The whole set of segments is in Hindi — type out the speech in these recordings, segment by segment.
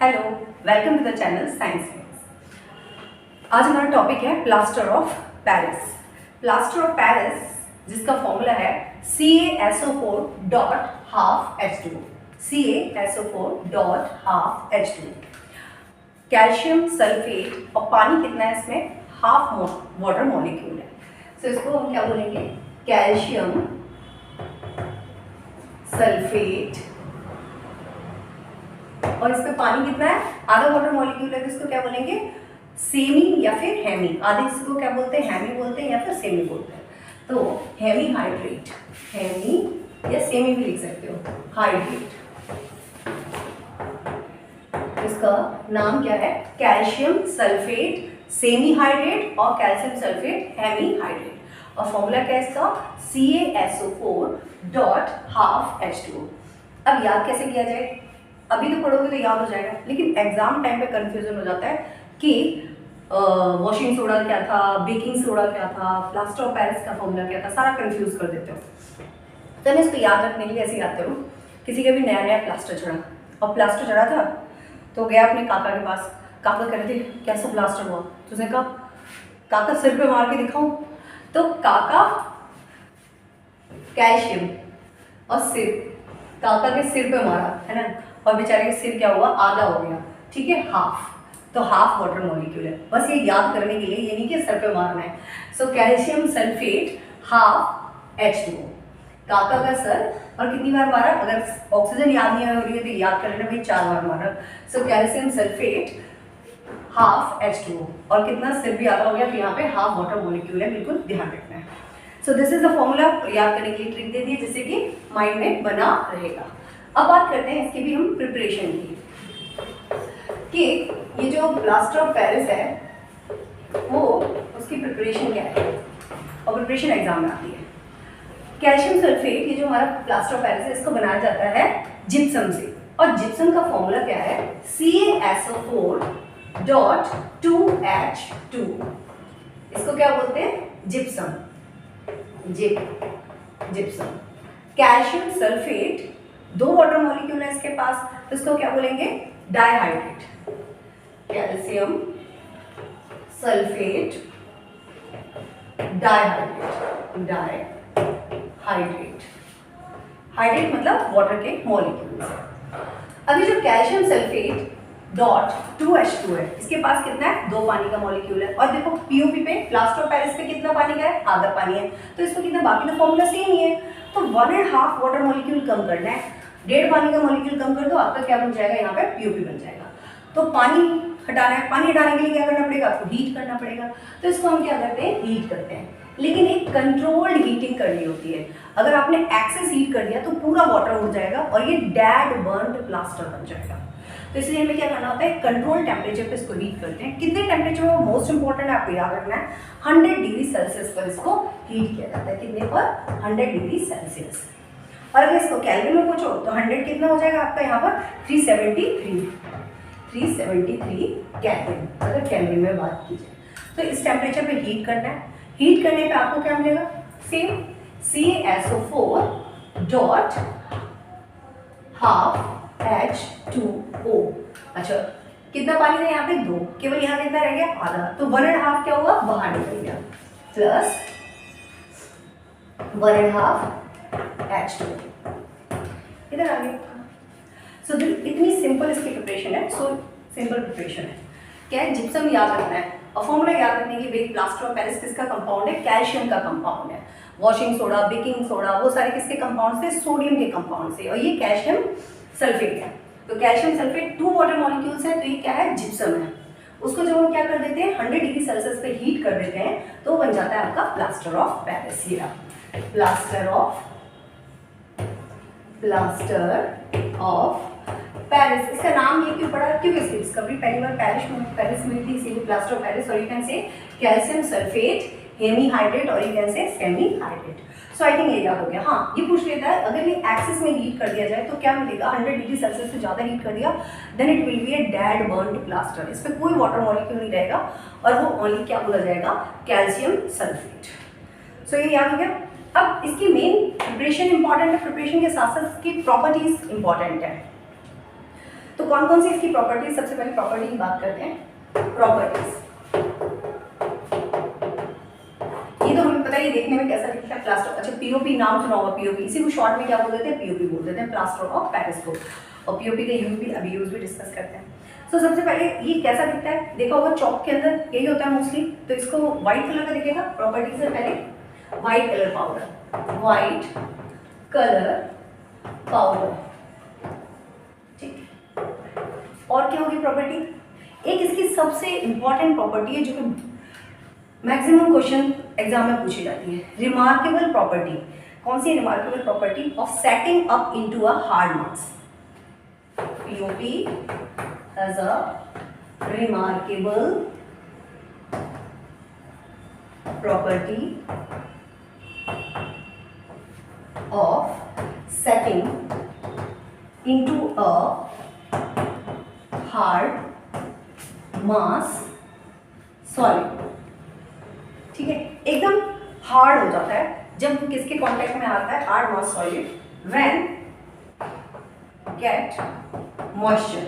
Hello, welcome to the channel science friends. आज हमारा टॉपिक है plaster of Paris. Plaster of Paris जिसका फॉर्मूला है CaSO4.12H2O। CaSO4.12H2O। कैल्शियम सल्फेट और पानी कितना है इसमें? हाफ वाटर मॉलिक्यूल है। सो इसको हम क्या बोलेंगे? कैल्शियम सल्फेट और इसमें पानी कितना है? आधा वाटर मॉलिक्यूल है, तो इसको क्या बोलेंगे? सेमी या फिर हेमी। आधे इसको क्या बोलते हैं? हेमी बोलते हैं या फिर सेमी बोलते हैं। तो हेमी हाइड्रेट, हेमी या सेमी भी लिख सकते हो, हाइड्रेट। इसका नाम क्या है? कैल्शियम सल्फेट सेमी हाइड्रेट और कैल्शियम सल्फेट हेमी हाइड्रेट। और फॉर्मूला क्या है इसका? CaSO4.12H2O। अब याद कैसे किया जाए? अभी तो पढ़ोगे तो याद हो जाएगा, लेकिन एग्जाम टाइम पे कंफ्यूजन हो जाता है कि वॉशिंग सोडा क्या था, बेकिंग सोडा क्या था, प्लास्टर ऑफ पेरिस का फॉर्मूला क्या था, सारा कंफ्यूज कर देते हो। तो मैं इसको याद रखने के लिए ऐसे याद करूँ, किसी का भी नया नया प्लास्टर चढ़ा और प्लास्टर चढ़ा था तो गया अपने काका के पास। काका कह रहे थे कैसा प्लास्टर हुआ? तो उसने कहा काका सिर पे मार के दिखाऊं? तो काका कैल्शियम और सिर, काका के सिर पे मारा है ना, और बेचारे का सिर क्या हुआ? आधा हो गया, ठीक है, हाफ। तो हाफ वाटर मॉलिक्यूल है। बस ये याद करने के लिए, ये नहीं कि सर पे मारना है। So calcium sulphate half H2O। काका का सर और कितनी बार मारा? अगर ऑक्सीजन याद नहीं हो रही है तो याद कर लेना भाई, 4 बार मारा। So calcium sulphate half H2O और कितना? सिर भी आधा हो गया, तो यहाँ पे हाफ वाटर मॉलिक्यूल है, बिल्कुल ध्यान रखना है। So this is the formula. याद करने के लिए ट्रिक दे दी जिससे कि माइंड में बना रहेगा। अब बात करते हैं इसकी भी हम प्रिपरेशन की, कि ये जो प्लास्टर ऑफ पेरिस है वो उसकी प्रिपरेशन क्या है, और प्रिपरेशन एग्जाम में आती है। कैल्शियम सल्फेट, ये जो हमारा प्लास्टर ऑफ पेरिस है, इसको बनाया जाता है जिप्सम से। और जिप्सम का फॉर्मूला क्या है? CaSO4.2H2। इसको क्या बोलते हैं? Gypsum, gypsum. Calcium sulphate, 2 water molecule है इसके पास, तो इसको क्या बोलेंगे? Dihydrate. Calcium sulphate dihydrate. Hydrate मतलब वाटर के मॉलिक्यूल्स। अभी जो कैल्शियम सल्फेट .2H2 है, इसके पास कितना है? 2 पानी का मॉलिक्यूल है। और देखो पीओपी पे, प्लास्टर ऑफ पेरिस पे कितना पानी का है? आधा पानी है। तो इसको कितना? बाकी तो फॉर्मूला सेम ही है। तो 1.5 वाटर मॉलिक्यूल कम करना है, 1.5 पानी का मॉलिक्यूल कम कर दो, आपका क्या बन जाएगा? यहाँ पे पीओपी बन जाएगा। तो पानी हटाना है, पानी हटाने के लिए क्या करना पड़ेगा? आपको हीट करना पड़ेगा। तो इसको हम क्या करते हैं? हीट करते हैं, लेकिन एक कंट्रोल्ड हीटिंग करनी होती है। अगर आपने एक्सेस हीट कर दिया तो पूरा वाटर उड़ जाएगा और ये डेड बर्न्ड प्लास्टर बन जाएगा। तो इसलिए हमें क्या करना होता है? कंट्रोल टेम्परेचर पे इसको हीट करते हैं। कितने टेम्परेचर में? मोस्ट इंपॉर्टेंट है, आपको याद रखना है, 100 डिग्री सेल्सियस पर इसको हीट किया जाता है। कितने पर? 100 डिग्री सेल्सियस। और अगर इसको केल्विन में पूछो तो 100 कितना हो जाएगा आपका यहाँ पर? 373 केल्विन, अगर केल्विन में बात की जाए। तो इस टेम्परेचर पे हीट करना है। हीट करने पे आपको क्या मिलेगा? Same CaSO4.12H2O। अच्छा, कितना पानी था यहाँ पे? 2, केवल यहाँ कितना रह गया? आधा। तो 1.5 क्या हुआ? बाहर निकल गया, प्लस 1.5 H2O इधर आ गया। सो इतनी सिंपल इसकी प्रिपरेशन है। सो सिंपल प्रिपरेशन है क्या है? जिप्सम याद रखना है और फॉर्मूला याद रखने की। भाई प्लास्टर ऑफ पेरिस किसका कंपाउंड है? कैल्शियम का कंपाउंड है। वॉशिंग सोडा, बेकिंग सोडा, वो सारे किसके कंपाउंड से? सोडियम के कंपाउंड से। और ये कैल्शियम सल्फेट है। तो कैल्शियम सल्फेट 2 वाटर मॉलिक्यूल्स है, तो ये क्या है? जिप्सम है। उसको जब हम क्या कर देते हैं? 100 डिग्री सेल्सियस पे हीट कर देते हैं, तो बन जाता है आपका प्लास्टर ऑफ पेरिस। ये प्लास्टर ऑफ पेरिस। इसका नाम ये क्यों पड़ा? क्योंकि इसकी डिस्कवरी पहली बार पेरिस में थी, इसीलिए प्लास्टर ऑफ पेरिस। और you can say calcium sulphate hemi hydrate और you can say semi hydrate. So I think ये याद हो गया। हाँ, ये पूछ लेता है अगर ये एक्सिस में हीट कर दिया जाए तो क्या मिलेगा? 100 डिग्री सेल्सियस से ज़्यादा हीट कर दिया, then it will be a dead burned plaster. इस पर कोई वाटर मॉलिक्यूल नहीं रहेगा और वो ओनली क्या बोला जाएगा? Calcium sulphate. सो ये याद हो गया। अब इसकी मेन प्रिपरेशन इंपॉर्टेंट है, प्रिपरेशन के साथ साथ इसकी प्रॉपर्टीज इंपॉर्टेंट है। तो तो कौन कौन सी इसकी प्रॉपर्टीज, सबसे पहले प्रॉपर्टी की बात करते हैं। प्रॉपर्टीज, ये तो हमें पता है ये देखने में कैसा दिखता है, प्लास्टर। अच्छा पीओपी नाम सुना होगा, पीओपी, इसी को शॉर्ट में क्या बोल देते हैं, पीओपी बोल देते हैं, प्लास्टर ऑफ पेरिस को। और पीओपी का यूज भी अभी डिस्कस करते हैं। तो सबसे पहले ये कैसा दिखता है, देखा होगा चौक के अंदर यही होता है मोस्टली, तो इसको व्हाइट कलर का दिखेगा। प्रॉपर्टी से पहले white colour powder, white colour powder, ठीक। और क्या होगी प्रॉपर्टी, एक इसकी सबसे इंपॉर्टेंट प्रॉपर्टी है जो कि मैक्सिमम क्वेश्चन एग्जाम में पूछी जाती है, रिमार्केबल प्रॉपर्टी। कौन सी remarkable property, of setting up into a hard mass. POP as a remarkable property of setting into a hard mass solid, ठीक है। एकदम हार्ड हो जाता है जब किसके कांटेक्ट में आता है, hard mass solid, when get moisture.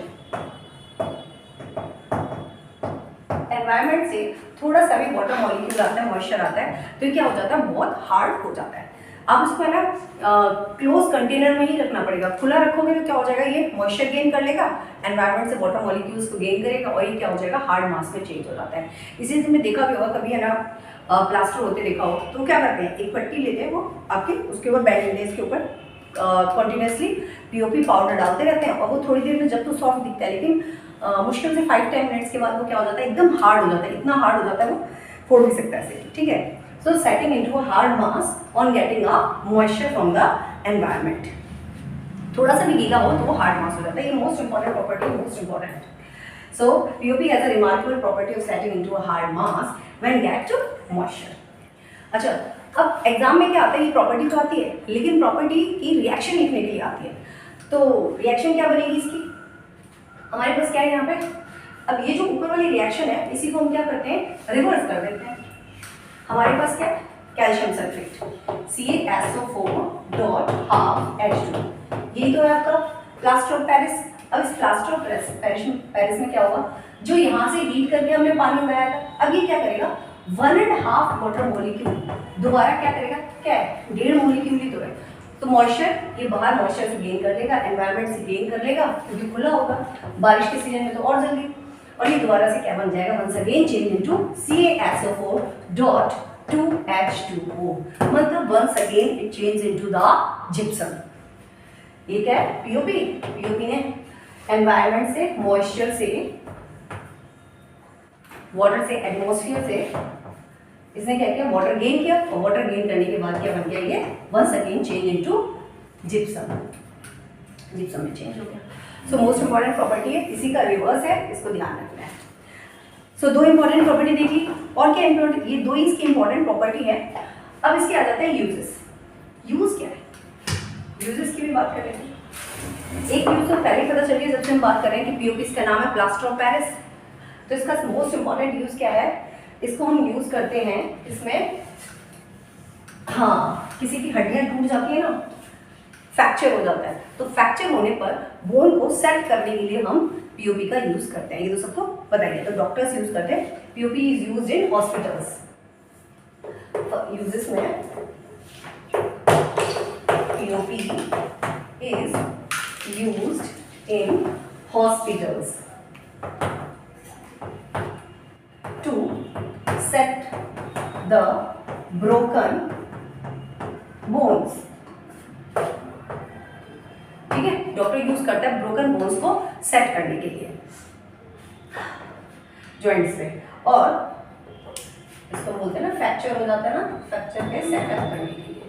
Environment से थोड़ा सा भी वाटर मॉलिक्यूल आता है, मॉइस्चर आता है, तो क्या हो जाता है, बहुत हार्ड हो जाता है। आप इसको है ना क्लोज कंटेनर में ही रखना पड़ेगा, खुला रखोगे तो क्या हो जाएगा, ये मॉइस्चर गेन कर लेगा, एनवायरनमेंट से वाटर मॉलिक्यूल्स को गेन करेगा और ये क्या हो जाएगा, हार्ड मास में चेंज हो जाता है। इसी तुमने देखा भी होगा कभी है ना, प्लास्टर होते देखा हो, तो क्या करते हैं, एक पट्टी लेते हैं वो आपके, उसके ऊपर बैंडेज के ऊपर कंटिन्यूसली पीओपी पाउडर डालते रहते हैं और वो थोड़ी देर में जब तो सॉफ्ट दिखता है, लेकिन मुश्किल से 5-10 मिनट्स के बाद वो क्या हो जाता है, एकदम हार्ड हो जाता है, इतना हार्ड हो जाता है वो फोड़ भी सकता है, ठीक है। So setting into a hard mass on getting a moisture from the environment, थोड़ा सा भी गीला हो तो वो हार्ड मास हो जाता है। ये most important property, most important. So POP has a remarkable property of setting into a hard mass when get to moisture. अच्छा अब एग्जाम में क्या आता है, ये प्रॉपर्टी तो आती है, लेकिन प्रॉपर्टी की रिएक्शन लिखने के लिए आती है। तो रिएक्शन क्या बनेगी इसकी, हमारे पास क्या है यहाँ पे, अब ये जो ऊपर वाली रिएक्शन है इसी को हम क्या करते हैं, रिवर्स कर देते हैं। हमारे पास क्या है, calcium sulphate CaSO4 dot half H2, यही तो है आपका प्लास्टर ऑफ पेरिस। अब इस प्लास्टर ऑफ पेरिस में क्या होगा, जो यहाँ से हीट करके हमने पानी बनाया था, अब ये क्या करेगा, 1.5 वाटर मॉलिक्यूल दोबारा क्या करेगा, क्या है, 1.5 मॉलिक्यूल ही तो है, तो मॉइस्चर ये बाहर मॉइस्चर से गेन कर लेगा, एनवायरनमेंट से गेन कर लेगा क्योंकि खुला होगा, बारिश के सीजन में तो और जल्दी, और ये दोबारा से क्या बन जाएगा, once again change into CaSO4 dot 2H2O, मतलब once again it change into the gypsum. ये क्या है, पीओपी ने एनवायरनमेंट से, मॉइस्चर से, वाटर से, एटमॉस्फेयर से इसने क्या किया, वाटर गेन किया, और वाटर गेन करने के बाद क्या बन गया, ये once again change into gypsum, gypsum में चेंज हो गया। सो मोस्ट इंपॉर्टेंट प्रॉपर्टी है, इसी का रिवर्स है, इसको ध्यान रखना है। सो दो इंपॉर्टेंट प्रॉपर्टी देखी, और क्या इंपॉर्टेंट, ये दो इसकी इंपॉर्टेंट प्रॉपर्टी है। अब इसके आ जाते हैं यूजेस। यूज क्या है, यूजेस की भी बात करेंगे। एक यूज तो पहले पता चल गया जब से हम बात कर रहे हैं कि पीओपी इसका नाम है प्लास्टर ऑफ पेरिस, तो इसका मोस्ट इंपॉर्टेंट यूज क्या है, इसको हम यूज करते हैं इसमें, हाँ किसी की हड्डियां टूट जाती है ना, फ्रैक्चर हो जाता है, तो फ्रैक्चर होने पर बोन को सेट करने के लिए हम पीओपी का यूज करते हैं, ये तो सबको पता ही है, तो डॉक्टर्स यूज करते हैं। POP is used in hospitals, uses में POP is used in hospitals to set the broken bones, ठीक है, डॉक्टर यूज करता है ब्रोकन बोन्स को सेट करने के लिए जॉइंट्स पे, और इसको बोलते हैं ना फ्रैक्चर हो जाता है ना, फ्रैक्चर पे सेटअप करने के लिए।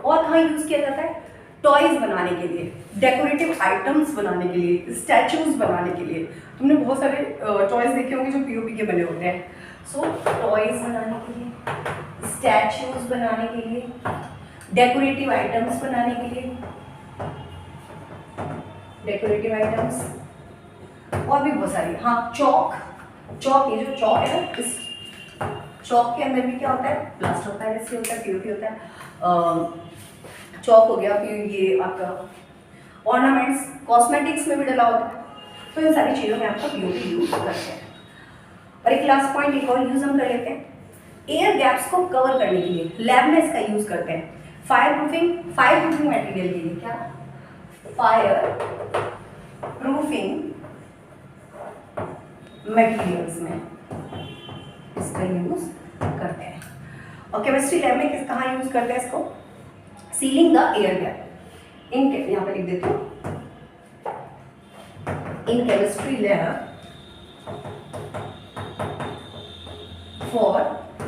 और कहाँ यूज किया जाता है, टॉयज बनाने के लिए, डेकोरेटिव आइटम्स बनाने के लिए, स्टैचूज बनाने के लिए। तुमने बहुत सारे टॉयज देखे होंगे जो पीओपी के बने होते हैं। सो टॉयज बनाने के लिए, स्टैचूज बनाने के लिए, डेकोरेटिव आइटम्स बनाने के लिए, डेकोरेटिव आइटम्स, और भी बहुत सारी, हाँ चौक, ये जो चौक है ना, इस चौक के अंदर भी क्या होता है, प्लास्टर ऑफ पेरिस से होता है, पीओपी होता है। चौक हो गया, फिर ये आपका ऑर्नामेंट्स, कॉस्मेटिक्स में भी डला होता है, तो इन सारी चीज़ों में आपका पीओपी यूज करते हैं। और एक लास्ट पॉइंट एक और यूज हम कर लेते हैं, एयर गैप्स को कवर करने के लिए लैब में इसका यूज करते हैं। फायर प्रूफिंग मटेरियल के लिए, क्या फायर प्रूफिंग मटेरियल्स में इसका यूज करते हैं। और केमिस्ट्री लैब में कहाँ यूज करते हैं इसको, ceiling the air gap in, यहाँ पे लिख देती हूँ, in chemistry lab for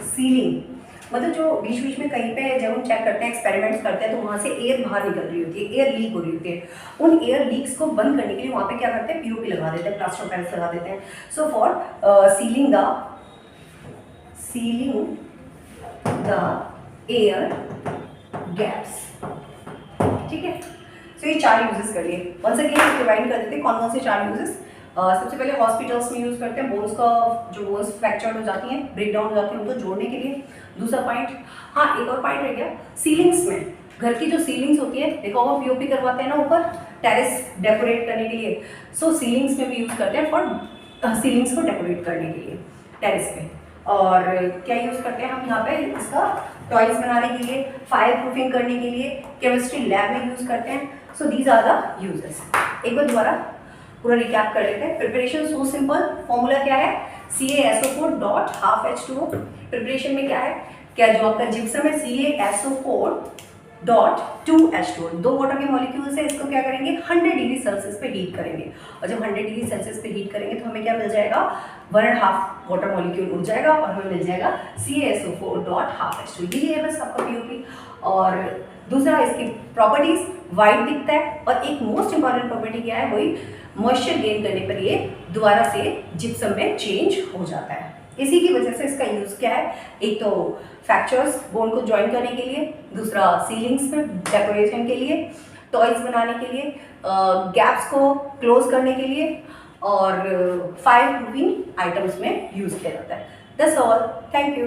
ceiling, मतलब जो बीच बीच में कहीं पे जब हम चेक करते हैं, एक्सपेरिमेंट्स करते हैं, तो वहाँ से एयर बाहर निकल रही होती है, एयर लीक हो रही होती है, उन एयर लीक्स को बंद करने के लिए वहाँ पे क्या करते हैं, पीओपी लगा देते हैं, प्लास्टर ऑफ पेरिस लगा देते हैं। So for ceiling the air gaps, ठीक है। सो ये 4 यूजेस कर लिए। वंस अगेन डिवाइड कर देते हैं कौन कौन से 4 यूजेस। सबसे पहले हॉस्पिटल्स में यूज़ करते हैं, बोन्स का जो बोन्स फ्रैक्चर्ड हो जाती हैं, ब्रेक डाउन हो जाती हैं, उनको जोड़ने के लिए। दूसरा पॉइंट, हाँ एक और पॉइंट रह गया, सीलिंग्स में, घर की जो सीलिंग्स होती है, देखो वो पीओपी करवाते हैं ना ऊपर टेरेस डेकोरेट करने के लिए, सो सीलिंग्स में भी यूज़ करते हैं फॉर सीलिंग्स को डेकोरेट करने के लिए टेरेस पे। और क्या यूज़ करते हैं हम यहाँ पे, इसका टॉयज बनाने के लिए, फायर प्रूफिंग करने के लिए, केमिस्ट्री लैब में यूज़ करते हैं। So these are the uses. एक बार दोबारा पूरा रिकैप कर लेते हैं। प्रिपरेशन सो सिंपल, फॉर्मूला क्या है, CaSO4 dot half H2O। Preparation में क्या है, क्या जो आपका जिप्सम है CaSO4 डॉट 2H2O, 2 वाटर के मॉलिक्यूल्स है, इसको क्या करेंगे 100 डिग्री सेल्सियस पे हीट करेंगे। और जब 100 डिग्री सेल्सियस पे हीट करेंगे तो हमें क्या मिल जाएगा, 1.5 वाटर मॉलिक्यूल उड़ जाएगा और हमें मिल जाएगा CaSO4 डॉट हाफ H2O। ये है बस आपका पीओपी। और दूसरा इसकी प्रॉपर्टीज, वाइट दिखता है, और एक मोस्ट इंपॉर्टेंट प्रॉपर्टी क्या है, वही मॉइस्चर गेन करने पर ये दोबारा से जिप्सम में चेंज हो जाता है। इसी की वजह से इसका यूज़ क्या है, एक तो फ्रैक्चर्स बोन को ज्वाइन करने के लिए, दूसरा सीलिंग्स में डेकोरेशन के लिए, टॉयज बनाने के लिए, गैप्स को क्लोज करने के लिए, और फायर प्रूफिंग आइटम्स में यूज़ किया जाता है। That's all, thank you.